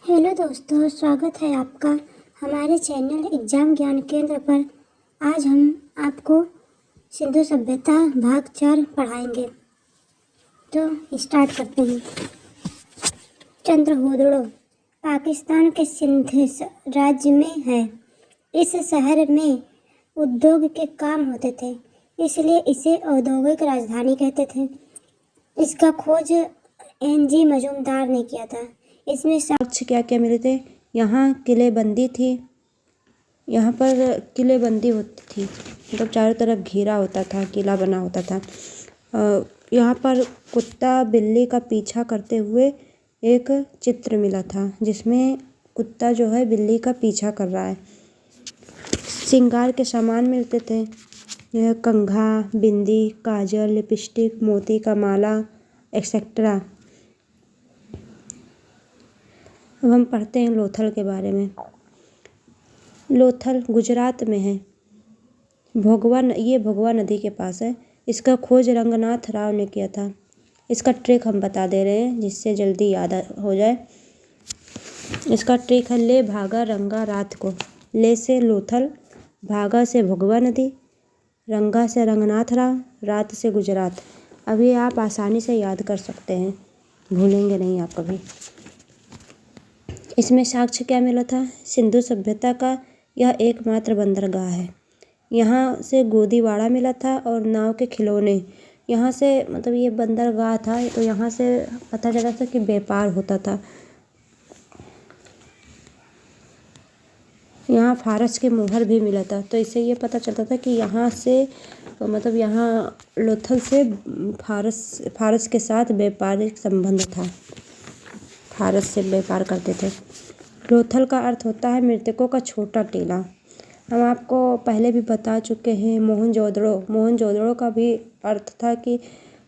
Hello दोस्तों, स्वागत है आपका हमारे चैनल एग्जाम ज्ञान केंद्र पर। आज हम आपको सिंधु सभ्यता भाग 4 पढ़ाएंगे। तो स्टार्ट करते हैं। चंद्रहोदड़ो पाकिस्तान के सिंध राज्य में है। इस शहर में उद्योग के काम होते थे, इसलिए इसे औद्योगिक राजधानी कहते थे। इसका खोज एन.जी. मजूमदार ने किया था। इसमें साक्ष्य क्या क्या मिले थे? यहाँ किलेबंदी थी, यहाँ पर किलेबंदी होती थी, मतलब चारों तरफ घेरा होता था, किला बना होता था। यहाँ पर कुत्ता बिल्ली का पीछा करते हुए एक चित्र मिला था, जिसमें कुत्ता जो है बिल्ली का पीछा कर रहा है। श्रृंगार के सामान मिलते थे, यह कंघा, बिंदी, काजल, लिपस्टिक, मोती का माला एक्सेट्रा। अब हम पढ़ते हैं लोथल के बारे में। लोथल गुजरात में है। ये भोगवा नदी के पास है। इसका खोज रंगनाथ राव ने किया था। इसका ट्रिक हम बता दे रहे हैं जिससे जल्दी याद हो जाए। इसका ट्रिक है ले भागा रंगा रात को। ले से लोथल, भागा से भोगवा नदी, रंगा से रंगनाथ राव, रात से गुजरात। अब ये आप आसानी से याद कर सकते हैं, भूलेंगे नहीं आप कभी। इसमें साक्ष्य क्या मिला था? सिंधु सभ्यता का यह एकमात्र बंदरगाह है। यहाँ से गोदीवाड़ा मिला था और नाव के खिलौने। यहाँ से मतलब ये बंदरगाह था, तो यहाँ से पता चला था कि व्यापार होता था। यहाँ फारस के मुहर भी मिला था, तो इससे ये पता चलता था कि यहाँ से मतलब यहाँ लोथल से फारस के साथ व्यापारिक संबंध था। फारस से व्यापार करते थे। लोथल का अर्थ होता है मृतकों का छोटा टीला। हम आपको पहले भी बता चुके हैं। मोहनजोदड़ो का भी अर्थ था कि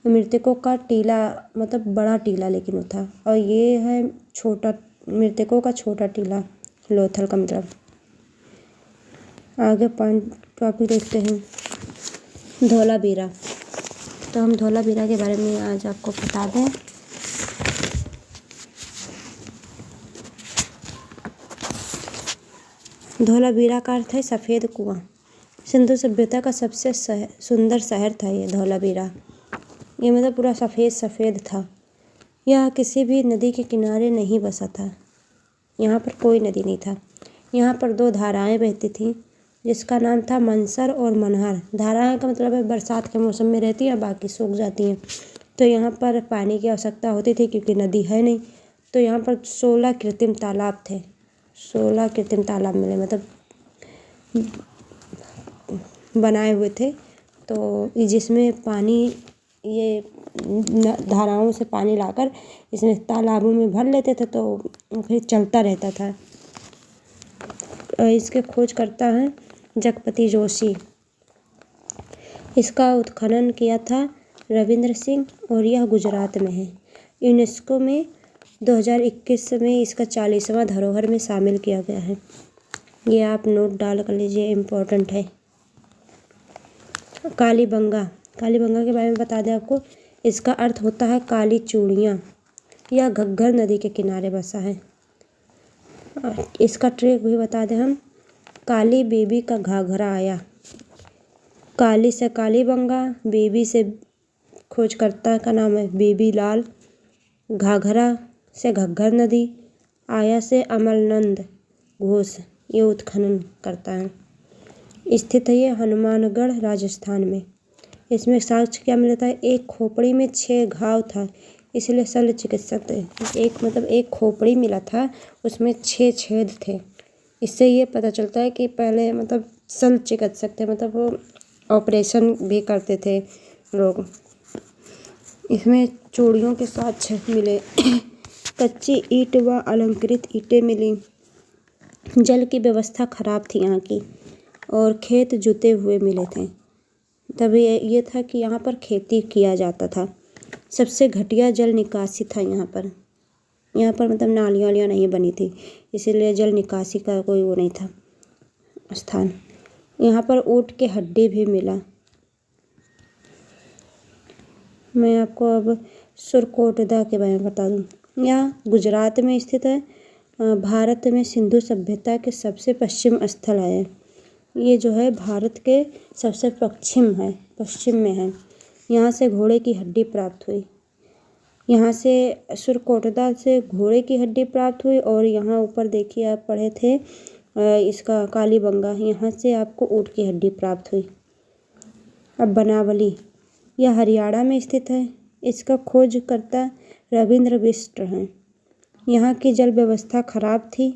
मृतकों का टीला, मतलब बड़ा टीला लेकिन वो था, और ये है छोटा, मृतकों का छोटा टीला लोथल का मतलब। आगे टॉपिक देखते हैं धोलावीरा। तो हम धोलावीरा के बारे में आज आपको बता दें। धोलावीरा का अर्थ है सफ़ेद कुआं। सिंधु सभ्यता का सबसे सुंदर शहर था ये धोलावीरा। ये मतलब पूरा सफ़ेद था। यह किसी भी नदी के किनारे नहीं बसा था। यहाँ पर कोई नदी नहीं था। यहाँ पर दो धाराएं बहती थीं, जिसका नाम था मनसर और मनहर। धाराएं का मतलब है बरसात के मौसम में रहती हैं, बाकी सूख जाती हैं। तो यहाँ पर पानी की आवश्यकता होती थी क्योंकि नदी है नहीं। तो यहाँ पर 16 कृत्रिम तालाब थे। 16 कृत्रिम तालाब मिले, मतलब बनाए हुए थे। तो जिसमें पानी, ये धाराओं से पानी लाकर इसमें तालाबों में भर लेते थे, तो फिर चलता रहता था। इसके खोज करता है जगपति जोशी। इसका उत्खनन किया था रविंद्र सिंह और यह गुजरात में है। यूनेस्को में 2021 में इसका 40वां धरोहर में शामिल किया गया है। ये आप नोट डाल कर लीजिए, इम्पोर्टेंट है। कालीबंगा के बारे में बता दें आपको। इसका अर्थ होता है काली चूड़ियाँ। यह घग्गर नदी के किनारे बसा है। इसका ट्रिक भी बता दें हम। काली बेबी का घाघरा आया। काली से कालीबंगा, बेबी से खोजकर्ता का नाम है बेबी लाल, घाघरा से घग्गर नदी, आया से अमलनंद घोष ये उत्खनन करता है। स्थित है ये हनुमानगढ़ राजस्थान में। इसमें साक्ष्य क्या मिलता है? एक खोपड़ी में 6 घाव था, इसलिए शल्य चिकित्सक थे। एक खोपड़ी मिला था, उसमें 6 छेद थे। इससे ये पता चलता है कि पहले मतलब शल्य चिकित्सक थे, मतलब वो ऑपरेशन भी करते थे लोग। इसमें चूड़ियों के साथ मिले। कच्ची ईंट व अलंकृत ईंटें मिली। जल की व्यवस्था खराब थी यहाँ की, और खेत जुते हुए मिले थे। तभी ये था कि यहाँ पर खेती किया जाता था। सबसे घटिया जल निकासी था यहाँ पर मतलब नालियाँ नहीं बनी थी, इसीलिए जल निकासी का कोई वो नहीं था स्थान। यहाँ पर ऊँट के हड्डी भी मिला। मैं आपको अब सुरकोटदा के बारे में बता दूँ। यह गुजरात में स्थित है। भारत में सिंधु सभ्यता के सबसे पश्चिम स्थल है। ये जो है भारत के सबसे पश्चिम में है। यहाँ से घोड़े की हड्डी प्राप्त हुई। यहाँ से सुरकोटदा से घोड़े की हड्डी प्राप्त हुई और यहाँ ऊपर देखिए आप पढ़े थे इसका कालीबंगा, यहाँ से आपको ऊँट की हड्डी प्राप्त हुई। अब बनावली, यह हरियाणा में स्थित है। इसका खोजकर्ता रविंद्र बिष्ट हैं। यहाँ की जल व्यवस्था खराब थी।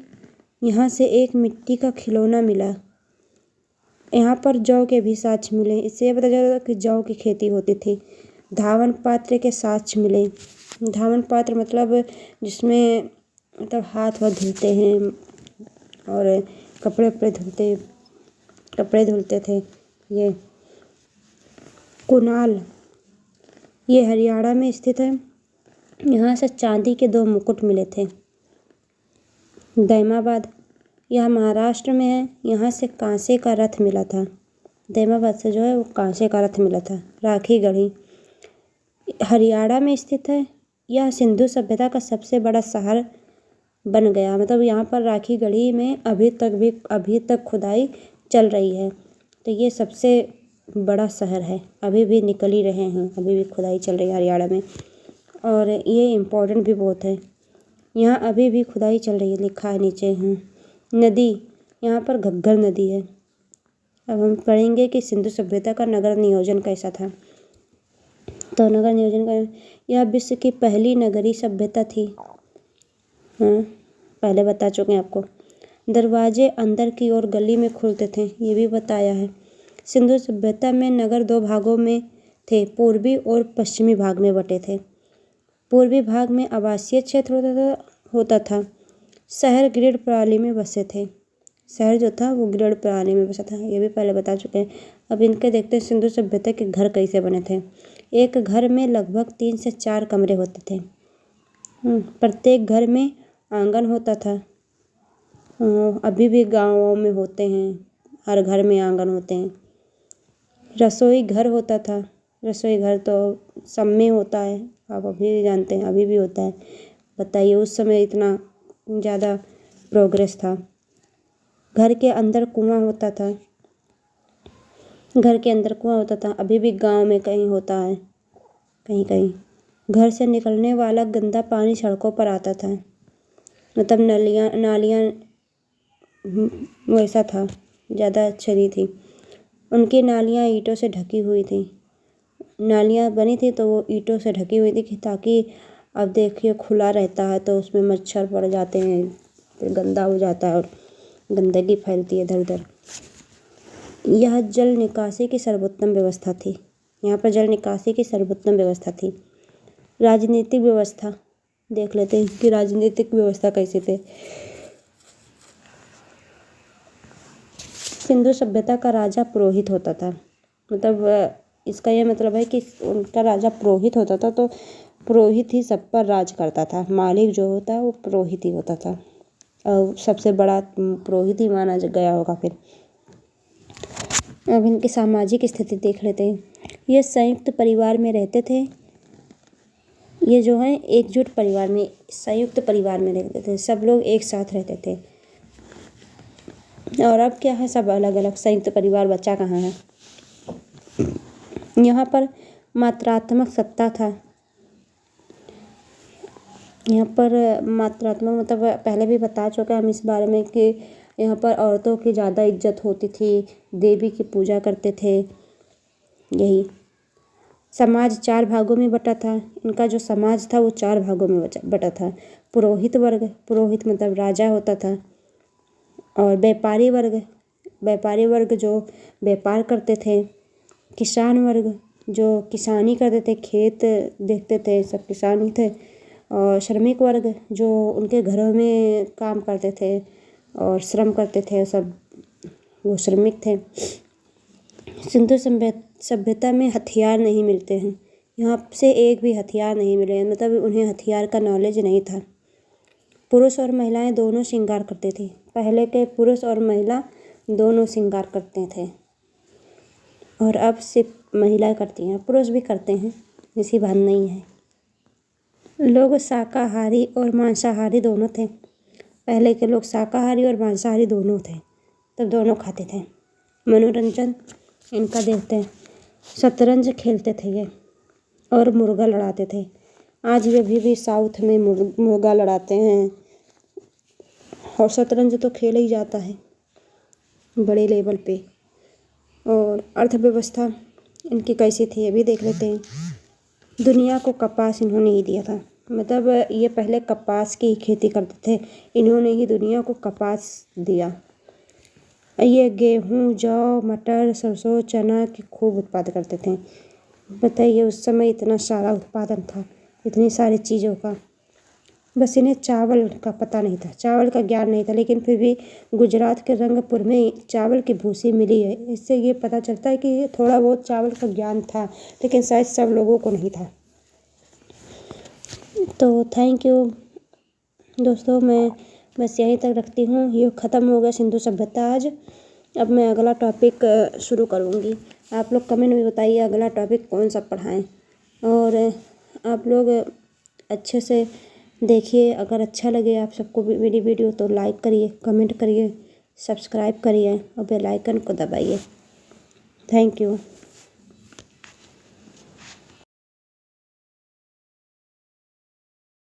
यहाँ से एक मिट्टी का खिलौना मिला। यहाँ पर जौ के भी साक्ष्य मिले। इससे पता चला कि जौ की खेती होती थी। धावन पात्र के साक्ष्य मिले। धावन पात्र मतलब जिसमें मतलब हाथ वाथ धुलते हैं और कपड़े धुलते थे। ये कुनाल, ये हरियाणा में स्थित है। यहाँ से चांदी के 2 मुकुट मिले थे। दैमाबाद, यह महाराष्ट्र में है। यहाँ से कांसे का रथ मिला था। दैमाबाद से जो है वो कांसे का रथ मिला था। राखी गढ़ी हरियाणा में स्थित है। यह सिंधु सभ्यता का सबसे बड़ा शहर बन गया। मतलब यहाँ पर राखी गढ़ी में अभी तक खुदाई चल रही है। तो ये सबसे बड़ा शहर है। अभी भी निकल ही रहे हैं, अभी भी खुदाई चल रही है हरियाणा में। और ये इम्पोर्टेंट भी बहुत है। यहाँ अभी भी खुदाई चल रही है, लिखा है नीचे। नदी, यहाँ पर घग्गर नदी है। अब हम पढ़ेंगे कि सिंधु सभ्यता का नगर नियोजन कैसा था। तो नगर नियोजन का, यह विश्व की पहली नगरीय सभ्यता थी। पहले बता चुके हैं आपको। दरवाजे अंदर की ओर गली में खुलते थे, ये भी बताया है। सिंधु सभ्यता में नगर 2 भागों में थे, पूर्वी और पश्चिमी भाग में बटे थे। पूर्वी भाग में आवासीय क्षेत्र होता था। शहर ग्रिड प्रणाली में बसे थे। शहर जो था वो ग्रिड प्रणाली में बसा था, ये भी पहले बता चुके हैं। अब इनके देखते हैं सिंधु सभ्यता के घर कैसे बने थे। एक घर में लगभग 3 से 4 कमरे होते थे। प्रत्येक घर में आंगन होता था। अभी भी गाँवों में होते हैं, हर घर में आंगन होते हैं। रसोई घर होता था। रसोई घर तो सब में होता है, आप अभी भी जानते हैं, अभी भी होता है। बताइए उस समय इतना ज़्यादा प्रोग्रेस था। घर के अंदर कुआं होता था। घर के अंदर कुआं होता था, अभी भी गांव में कहीं होता है, कहीं कहीं। घर से निकलने वाला गंदा पानी सड़कों पर आता था। मतलब नालियाँ वैसा था, ज़्यादा अच्छी नहीं थी। उनकी नालियाँ ईंटों से ढकी हुई थी। नालियाँ बनी थी तो वो ईंटों से ढकी हुई थी ताकि, अब देखिए खुला रहता है तो उसमें मच्छर पड़ जाते हैं, फिर गंदा हो जाता है और गंदगी फैलती है इधर उधर। यह जल निकासी की सर्वोत्तम व्यवस्था थी। यहाँ पर जल निकासी की सर्वोत्तम व्यवस्था थी। राजनीतिक व्यवस्था देख लेते हैं कि राजनीतिक व्यवस्था कैसे थे। सिंधु सभ्यता का राजा पुरोहित होता था। मतलब इसका यह मतलब है कि उनका राजा पुरोहित होता था, तो पुरोहित ही सब पर राज करता था। मालिक जो होता है वो पुरोहित ही होता था और सबसे बड़ा पुरोहित ही माना गया होगा। फिर अब इनकी सामाजिक स्थिति देख लेते हैं। ये संयुक्त परिवार में रहते थे। ये जो है एकजुट परिवार में, संयुक्त परिवार में रहते थे, सब लोग एक साथ रहते थे। और अब क्या है, सब अलग अलग, संयुक्त परिवार बचा कहाँ है। यहाँ पर मात्रात्मक सत्ता था। यहाँ पर मात्रात्मक मतलब पहले भी बता चुके हम इस बारे में कि यहाँ पर औरतों की ज़्यादा इज्जत होती थी, देवी की पूजा करते थे। यही समाज 4 भागों में बटा था। इनका जो समाज था वो 4 भागों में बटा था। पुरोहित वर्ग, पुरोहित मतलब राजा होता था। और व्यापारी वर्ग जो व्यापार करते थे। किसान वर्ग जो किसानी करते थे, खेत देखते थे, सब किसान ही थे। और श्रमिक वर्ग जो उनके घरों में काम करते थे और श्रम करते थे, सब वो श्रमिक थे। सिंधु सभ्यता में हथियार नहीं मिलते हैं। यहाँ से एक भी हथियार नहीं मिले, मतलब उन्हें हथियार का नॉलेज नहीं था। पुरुष और महिलाएं दोनों श्रृंगार करते थे। पहले के पुरुष और महिला दोनों श्रृंगार करते थे और अब सिर्फ महिलाएं करती हैं, पुरुष भी करते हैं, ऐसी बात नहीं है। लोग शाकाहारी और मांसाहारी दोनों थे। पहले के लोग शाकाहारी और मांसाहारी दोनों थे, तब दोनों खाते थे। मनोरंजन इनका देखते हैं, शतरंज खेलते थे ये और मुर्गा लड़ाते थे। आज भी अभी भी साउथ में मुर्गा लड़ाते हैं और शतरंज तो खेला ही जाता है बड़े लेवल पे। और अर्थव्यवस्था इनकी कैसी थी ये भी देख लेते हैं। दुनिया को कपास इन्होंने ही दिया था, मतलब ये पहले कपास की खेती करते थे, इन्होंने ही दुनिया को कपास दिया। ये गेहूँ, जौ, मटर, सरसों, चना की खूब उत्पादन करते थे। बताइए उस समय इतना सारा उत्पादन था, इतनी सारी चीज़ों का। बस इन्हें चावल का पता नहीं था, चावल का ज्ञान नहीं था, लेकिन फिर भी गुजरात के रंगपुर में चावल की भूसी मिली है। इससे ये पता चलता है कि थोड़ा बहुत चावल का ज्ञान था, लेकिन शायद सब लोगों को नहीं था। तो थैंक यू दोस्तों, मैं बस यहीं तक रखती हूँ। ये ख़त्म हो गया सिंधु सभ्यता आज। अब मैं अगला टॉपिक शुरू करूँगी। आप लोग कमेंट में बताइए अगला टॉपिक कौन सा पढ़ाएं, और आप लोग अच्छे से देखिए। अगर अच्छा लगे आप सबको मेरी वीडियो तो लाइक करिए, कमेंट करिए, सब्सक्राइब करिए और बेल आइकन को दबाइए। Thank you.